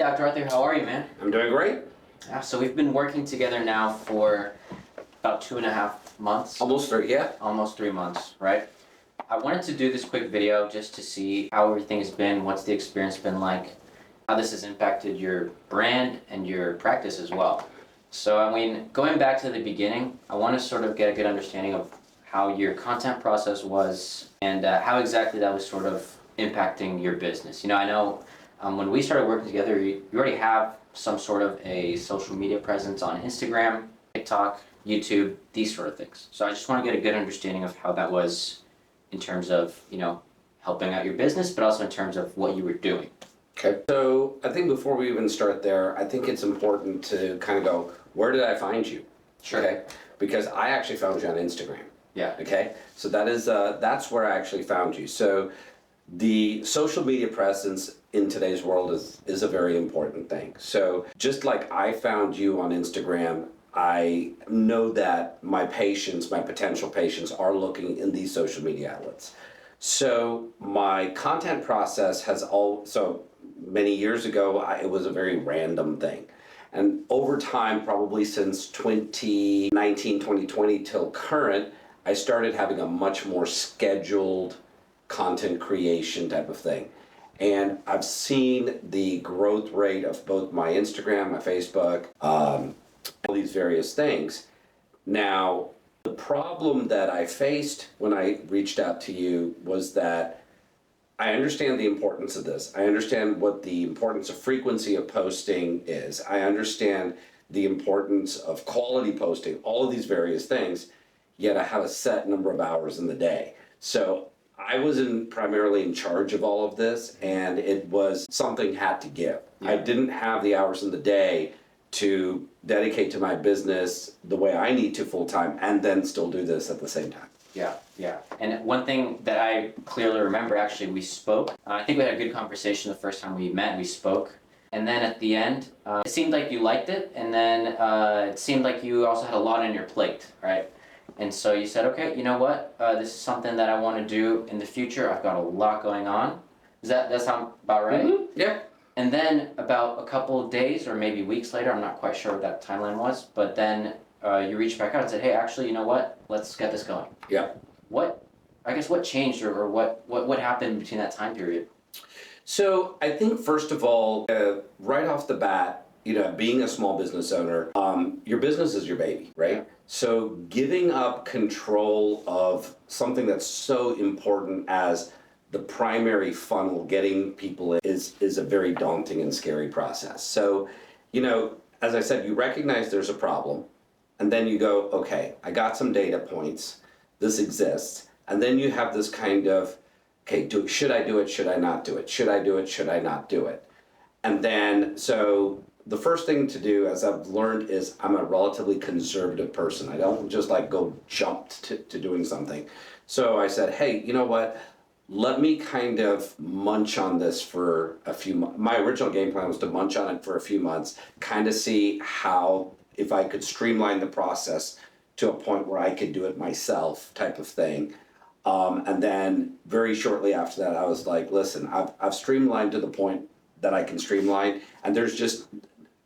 Dr. Arthur, how are you, man? I'm doing great. Yeah, so we've been working together now for about 2.5 months. Almost 3, yeah. Almost 3 months, right? I wanted to do this quick video just to see how everything has been, what's the experience been like, how this has impacted your brand and your practice as well. So, I mean, going back to the beginning, I want to sort of get a good understanding of how your content process was and how exactly that was sort of impacting your business. You know, I know when we started working together, you already have some sort of a social media presence on Instagram, TikTok, YouTube, these sort of things. So I just want to get a good understanding of how that was in terms of, you know, helping out your business, but also in terms of what you were doing. Okay. So I think before we even start there, I think it's important to kind of go, where did I find you? Sure. Okay. Because I actually found you on Instagram. Yeah. Okay. So that's where I actually found you. So the social media presence in today's world is a very important thing. So just like I found you on Instagram, I know that my patients, my potential patients, are looking in these social media outlets. So my content process so many years ago, it was a very random thing. And over time, probably since 2019, 2020 till current, I started having a much more scheduled content creation type of thing. And I've seen the growth rate of both my Instagram, my Facebook, all these various things. Now, the problem that I faced when I reached out to you was that I understand the importance of this. I understand what the importance of frequency of posting is. I understand the importance of quality posting, all of these various things, yet I have a set number of hours in the day. So I wasn't primarily in charge of all of this, and it was something had to give. Yeah. I didn't have the hours in the day to dedicate to my business the way I need to full time and then still do this at the same time. Yeah, yeah. And one thing that I clearly remember, actually, we spoke. I think we had a good conversation the first time we met, we spoke. And then at the end, it seemed like you liked it, and then it seemed like you also had a lot on your plate, right? And so you said, okay, you know what? This is something that I want to do in the future. I've got a lot going on. Does that sound about right? Mm-hmm. Yeah. And then about a couple of days or maybe weeks later, I'm not quite sure what that timeline was, but then you reached back out and said, hey, actually, you know what? Let's get this going. Yeah. What changed or what happened between that time period? So I think first of all, right off the bat, you know, being a small business owner, your business is your baby, right? Yeah. So giving up control of something that's so important as the primary funnel, getting people in, is a very daunting and scary process. So, you know, as I said, you recognize there's a problem, and then you go, okay, I got some data points, this exists, and then you have this kind of, okay, should I do it, should I not do it? Should I do it, should I not do it? And then, so the first thing to do, as I've learned, is I'm a relatively conservative person. I don't just like go jump to doing something. So I said, hey, you know what? Let me kind of munch on this for a few months. My original game plan was to munch on it for a few months, kind of see if I could streamline the process to a point where I could do it myself type of thing. And then very shortly after that, I was like, listen, I've streamlined to the point that I can streamline, and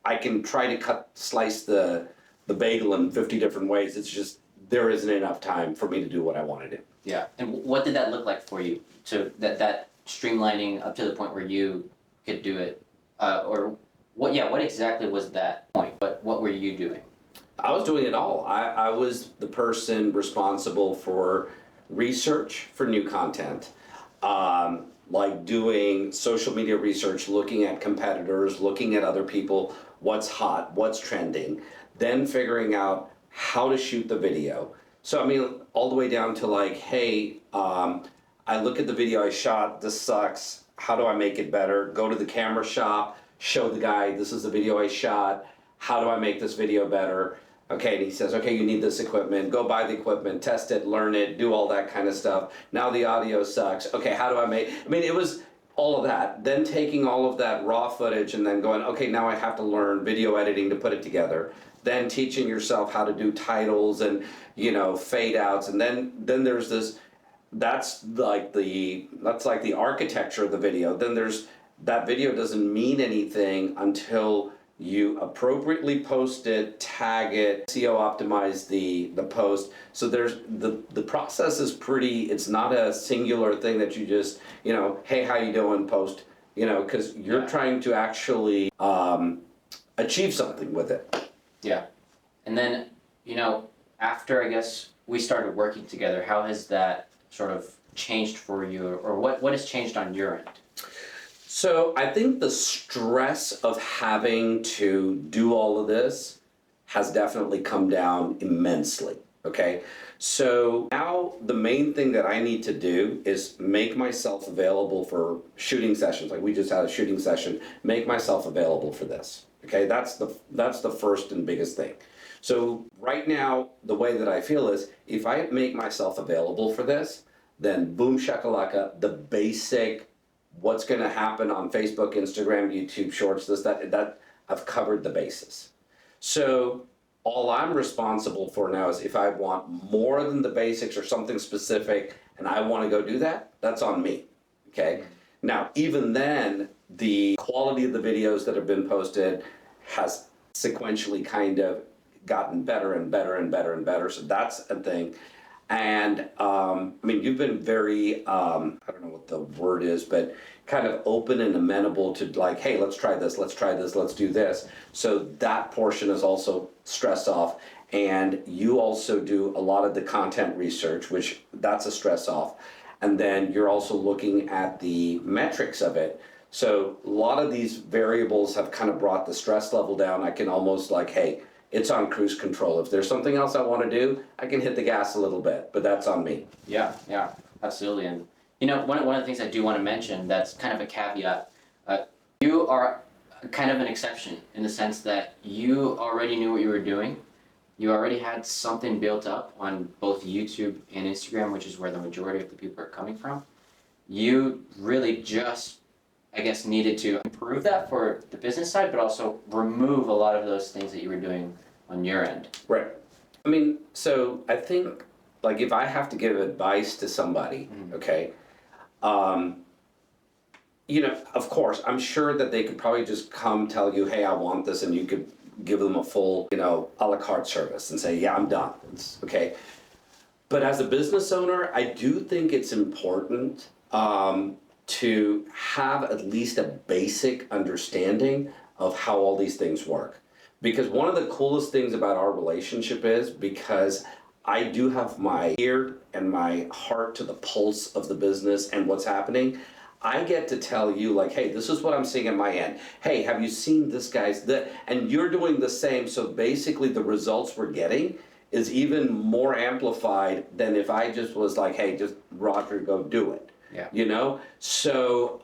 I can try to slice the bagel in 50 different ways. It's just, there isn't enough time for me to do what I want to do. Yeah. And what did that look like for you? So that streamlining up to the point where you could do it, or what exactly was that point? What were you doing? I was doing it all. I was the person responsible for research for new content, like doing social media research, looking at competitors, looking at other people, what's hot, what's trending, then figuring out how to shoot the video. So, I mean, all the way down to like, hey, I look at the video I shot, this sucks, how do I make it better? Go to the camera shop, show the guy, this is the video I shot, how do I make this video better? Okay, and he says, okay, you need this equipment, go buy the equipment, test it, learn it, do all that kind of stuff. Now the audio sucks, okay, how do I make, it was all of that. Then taking all of that raw footage and then going, okay, now I have to learn video editing to put it together. Then teaching yourself how to do titles and, you know, fade outs. And then there's this, that's like the architecture of the video. Then there's that video doesn't mean anything until you appropriately post it, tag it, SEO optimize the post. So there's the process is pretty, it's not a singular thing that you just, hey, how you doing, post, because you're trying to actually achieve something with it. Yeah. And then, after I guess we started working together, how has that sort of changed for you, or what has changed on your end? So I think the stress of having to do all of this has definitely come down immensely, okay? So now the main thing that I need to do is make myself available for shooting sessions. Like we just had a shooting session, make myself available for this, okay? That's the first and biggest thing. So right now, the way that I feel is if I make myself available for this, then boom shakalaka, the basic what's going to happen on Facebook, Instagram, YouTube Shorts, that I've covered the bases. So all I'm responsible for now is if I want more than the basics or something specific and I want to go do that, that's on me, okay? Now, even then, the quality of the videos that have been posted has sequentially kind of gotten better and better and better and better, so that's a thing. And you've been very, I don't know what the word is, but kind of open and amenable to like, hey, let's try this, let's do this. So that portion is also stress off. And you also do a lot of the content research, which that's a stress off. And then you're also looking at the metrics of it. So a lot of these variables have kind of brought the stress level down. I can almost like, hey, it's on cruise control. If there's something else I want to do, I can hit the gas a little bit, but that's on me. Yeah, absolutely. And one of the things I do want to mention that's kind of a caveat, you are kind of an exception in the sense that you already knew what you were doing. You already had something built up on both YouTube and Instagram, which is where the majority of the people are coming from. You really just, I guess, needed to improve that for the business side, but also remove a lot of those things that you were doing on your end. Right. So I think, like, if I have to give advice to somebody, okay, of course, I'm sure that they could probably just come tell you, hey, I want this, and you could give them a full, a la carte service and say, yeah, I'm done. It's okay. But as a business owner, I do think it's important to have at least a basic understanding of how all these things work. Because one of the coolest things about our relationship is because I do have my ear and my heart to the pulse of the business and what's happening. I get to tell you like, hey, this is what I'm seeing at my end. Hey, have you seen this guy's, and you're doing the same. So basically the results we're getting is even more amplified than if I just was like, hey, just Roger, go do it. Yeah. So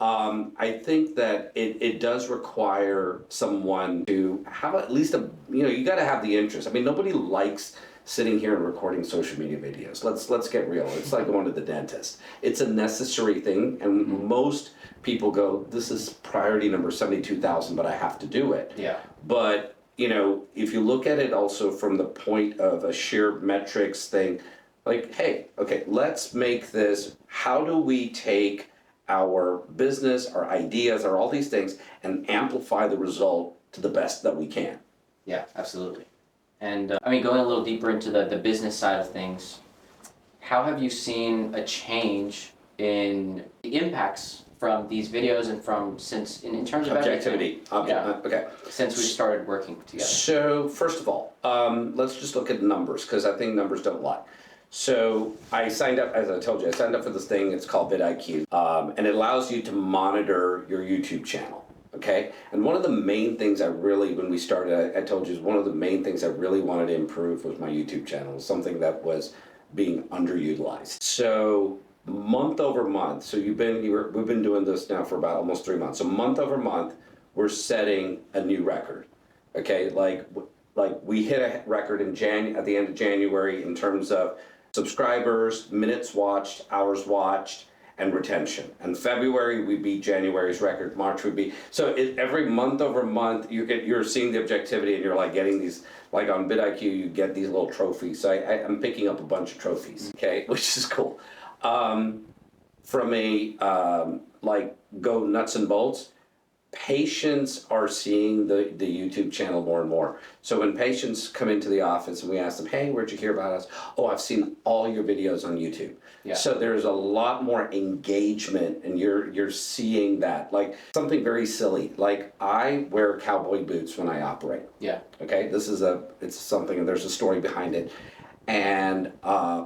I think that it does require someone to have at least you got to have the interest. Nobody likes sitting here and recording social media videos. Let's get real. It's like going to the dentist. It's a necessary thing, and most people go, this is priority number 72,000, but I have to do it. Yeah. But if you look at it also from the point of a sheer metrics thing, like, hey, okay, let's make this, how do we take our business, our ideas, or all these things and amplify the result to the best that we can? Yeah, absolutely. And going a little deeper into the business side of things, how have you seen a change in the impacts from these videos and from in terms of objectivity? Okay. Since we started working together. So first of all, let's just look at numbers because I think numbers don't lie. So I signed up, as I told you, I signed up for this thing. It's called vidIQ, and it allows you to monitor your YouTube channel. Okay, and one of the main things when we started, I told you, one of the main things I really wanted to improve was my YouTube channel, something that was being underutilized. So month over month, so we've been doing this now for about almost 3 months. So month over month, we're setting a new record. Okay, like we hit a record at the end of January in terms of subscribers, minutes watched, hours watched, and retention. And February we beat January's record. March would be every month over month you're seeing the objectivity, and you're like getting these, like on vidIQ you get these little trophies. So I'm picking up a bunch of trophies, okay, which is cool. From a like go nuts and bolts, patients are seeing the YouTube channel more and more. So when patients come into the office and we ask them, hey, where'd you hear about us? Oh, I've seen all your videos on YouTube. Yeah. So there's a lot more engagement, and you're seeing that. Like something very silly, like I wear cowboy boots when I operate. Yeah. Okay, it's something, and there's a story behind it. And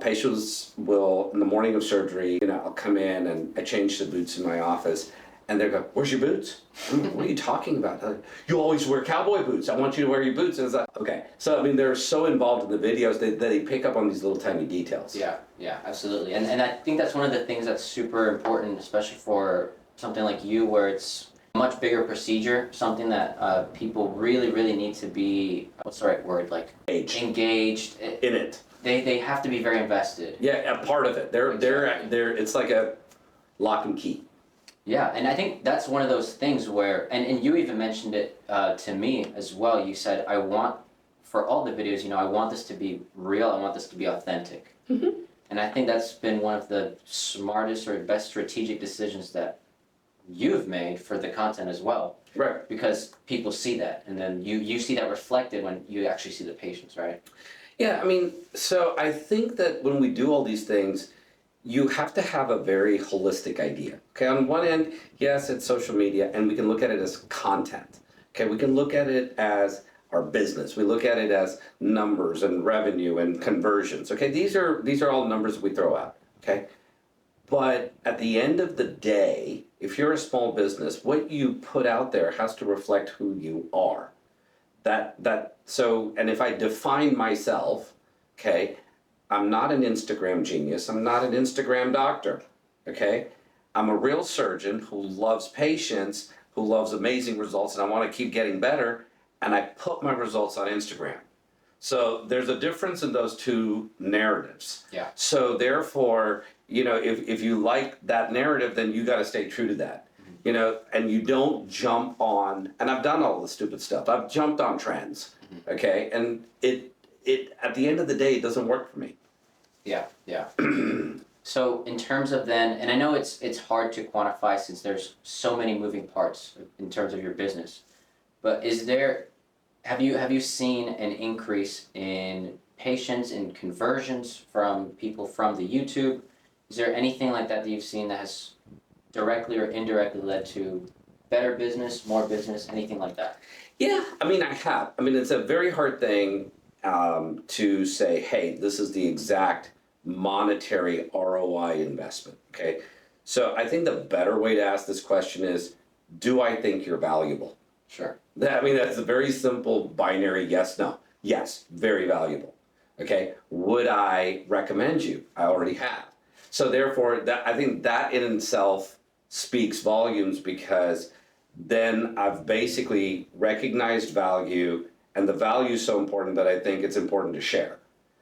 patients will, in the morning of surgery, I'll come in and I change the boots in my office, and they go, where's your boots? I'm like, what are you talking about? They're like, you always wear cowboy boots. I want you to wear your boots. And it's like, okay. So, I mean, they're so involved in the videos that they pick up on these little tiny details. Yeah, yeah, absolutely. And I think that's one of the things that's super important, especially for something like you, where it's a much bigger procedure, something that people really, really need to be, what's the right word, like engaged in it. They have to be very invested. Yeah, a part of it. They're it's like a lock and key. Yeah, and I think that's one of those things where, and you even mentioned it to me as well. You said, I want, for all the videos, I want this to be real. I want this to be authentic. Mm-hmm. And I think that's been one of the smartest or best strategic decisions that you've made for the content as well. Right. Because people see that, and then you see that reflected when you actually see the patients, right? Yeah, I mean, so I think that when we do all these things, you have to have a very holistic idea. Okay, on one end, yes, it's social media, and we can look at it as content. Okay, we can look at it as our business. We look at it as numbers and revenue and conversions. Okay, these are all numbers that we throw out. Okay, but at the end of the day, if you're a small business, what you put out there has to reflect who you are. And if I define myself, okay, I'm not an Instagram genius. I'm not an Instagram doctor, okay? I'm a real surgeon who loves patients, who loves amazing results, and I want to keep getting better, and I put my results on Instagram. So there's a difference in those two narratives. Yeah. So therefore, if you like that narrative, then you got to stay true to that. Mm-hmm. And you don't jump on, and I've done all the stupid stuff. I've jumped on trends, mm-hmm. Okay? And it at the end of the day, it doesn't work for me. Yeah, yeah. So in terms of then, and I know it's hard to quantify since there's so many moving parts in terms of your business, but have you seen an increase in patients and conversions from people from the YouTube? Is there anything like that you've seen that has directly or indirectly led to better business, more business, anything like that? Yeah, I mean, I have. I mean, it's a very hard thing to say, hey, this is the exact monetary ROI investment, okay? So I think the better way to ask this question is, do I think you're valuable? Sure. I mean, that's a very simple binary yes, no. Yes, very valuable, okay? Would I recommend you? I already have. So therefore, I think that in itself speaks volumes, because then I've basically recognized value, and the value is so important that I think it's important to share.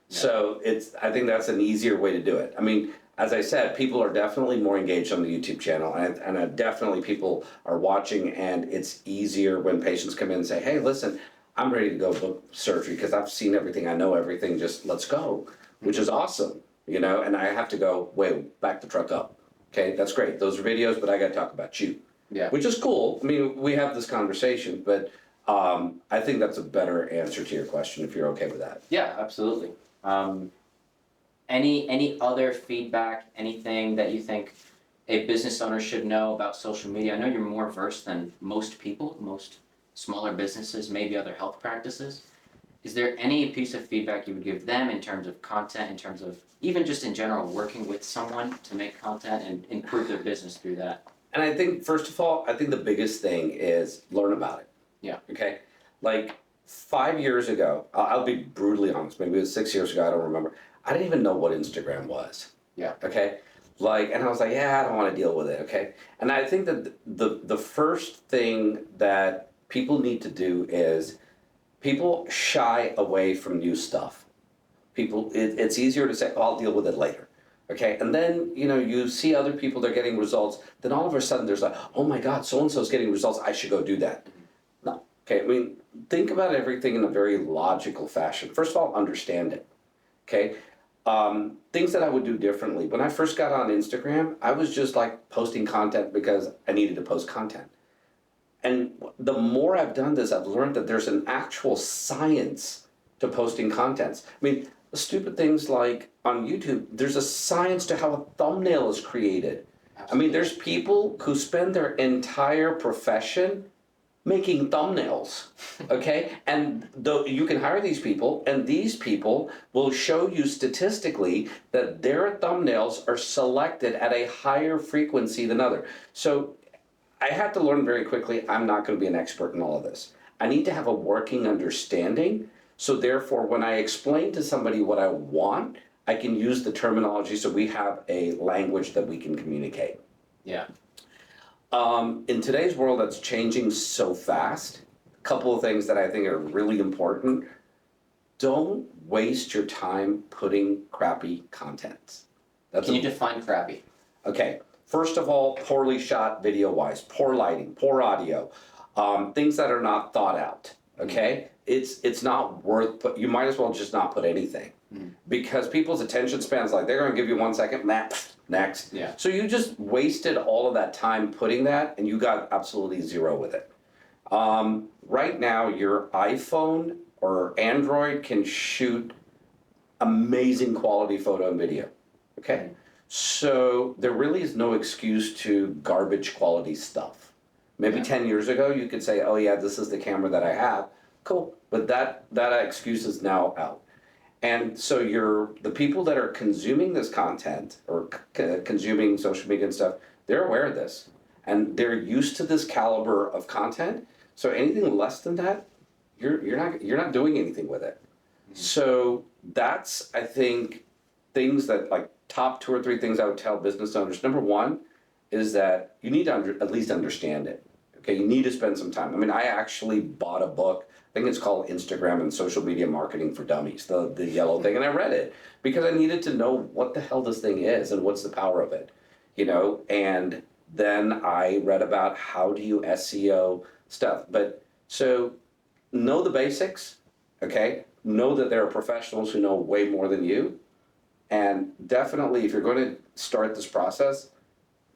Yeah. So I think that's an easier way to do it. I mean, as I said, people are definitely more engaged on the YouTube channel, and definitely people are watching, and it's easier when patients come in and say, hey, listen, I'm ready to go book surgery because I've seen everything, I know everything, just let's go, which is awesome, and I have to go, wait, back the truck up. Okay, that's great. Those are videos, but I got to talk about you. Yeah. Which is cool. I mean, we have this conversation, but I think that's a better answer to your question, if you're okay with that. Yeah, absolutely. Any other feedback, anything that you think a business owner should know about social media? I know you're more versed than most people, most smaller businesses, maybe other health practices. Is there any piece of feedback you would give them in terms of content, in terms of even just in general working with someone to make content and improve their business through that? And I think, first of all, I think the biggest thing is learn about it. Yeah. Okay? Like 5 years ago, I'll be brutally honest, maybe it was 6 years ago, I don't remember. I didn't even know what Instagram was. Yeah. Okay? And I was like, yeah, I don't want to deal with it, okay? And I think that the first thing that people need to do is people shy away from new stuff. It's easier to say, oh, I'll deal with it later. Okay, and then, you see other people, they're getting results, then all of a sudden there's like, oh my God, so-and-so's getting results, I should go do that. No, okay, I mean, think about everything in a very logical fashion. First of all, understand it, okay? Things that I would do differently. When I first got on Instagram, I was just like posting content because I needed to post content. And the more I've done this, I've learned that there's an actual science to posting contents. I mean, stupid things like on YouTube, there's a science to how a thumbnail is created. I mean, there's people who spend their entire profession making thumbnails, okay? And though you can hire these people, and these people will show you statistically that their thumbnails are selected at a higher frequency than others. So I had to learn very quickly, I'm not going to be an expert in all of this. I need to have a working understanding. So therefore, when I explain to somebody what I want, I can use the terminology so we have a language that we can communicate. Yeah. In today's world that's changing so fast, a couple of things that I think are really important. Don't waste your time putting crappy content. Can you define crappy? Okay, first of all, poorly shot video-wise, poor lighting, poor audio, things that are not thought out, okay? It's not worth, you might as well just not put anything. Because people's attention spans, like they're gonna give you 1 second, next. Yeah. So you just wasted all of that time putting that and you got absolutely zero with it. Right now, your iPhone or Android can shoot amazing quality photo and video, okay? So there really is no excuse to garbage quality stuff. Maybe 10 years ago, you could say, oh yeah, this is the camera that I have. Cool, but that excuse is now out. And so the people that are consuming this content or consuming social media and stuff, they're aware of this. And they're used to this caliber of content. So anything less than that, you're not doing anything with it. So that's, I think, things that like top 2 or 3 things I would tell business owners. Number one is that you need to at least understand it. Okay, you need to spend some time. I mean, I actually bought a book. I think it's called Instagram and Social Media Marketing for Dummies, the yellow thing, and I read it because I needed to know what the hell this thing is and what's the power of it, you know. And then I read about how do you SEO stuff. But so know the basics, okay? Know that there are professionals who know way more than you, and definitely if you're going to start this process,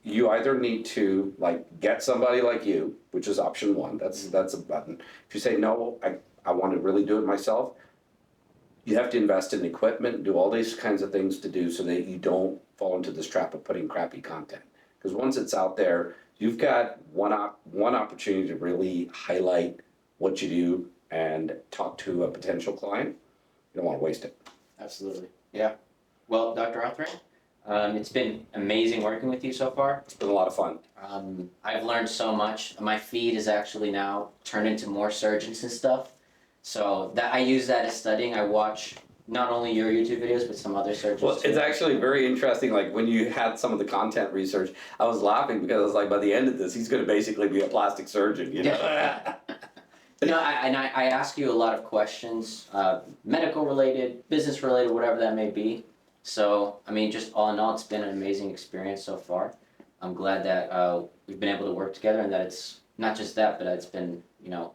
you either need to like get somebody like you, which is option 1. That's a button. If you say no, I want to really do it myself, you have to invest in equipment and do all these kinds of things to do so that you don't fall into this trap of putting crappy content. Because once it's out there, you've got one opportunity to really highlight what you do and talk to a potential client. You don't want to waste it. Absolutely. Yeah. Well, Dr. Athre, it's been amazing working with you so far. It's been a lot of fun. I've learned so much. My feed is actually now turned into more surgeons and stuff. So that I use that as studying. I watch not only your YouTube videos, but some other surgeons. Well, it's actually very interesting. Like when you had some of the content research, I was laughing because I was like, by the end of this, he's going to basically be a plastic surgeon, you know? Yeah. You know, I ask you a lot of questions, medical related, business related, whatever that may be. So, I mean, just all in all, it's been an amazing experience so far. I'm glad that we've been able to work together and that it's not just that, but it's been, you know,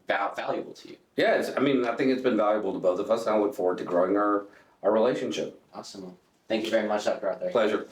valuable to you. Yeah, I mean, I think it's been valuable to both of us, and I look forward to growing our relationship. Awesome. Thank you very much, Dr. Athre. Pleasure.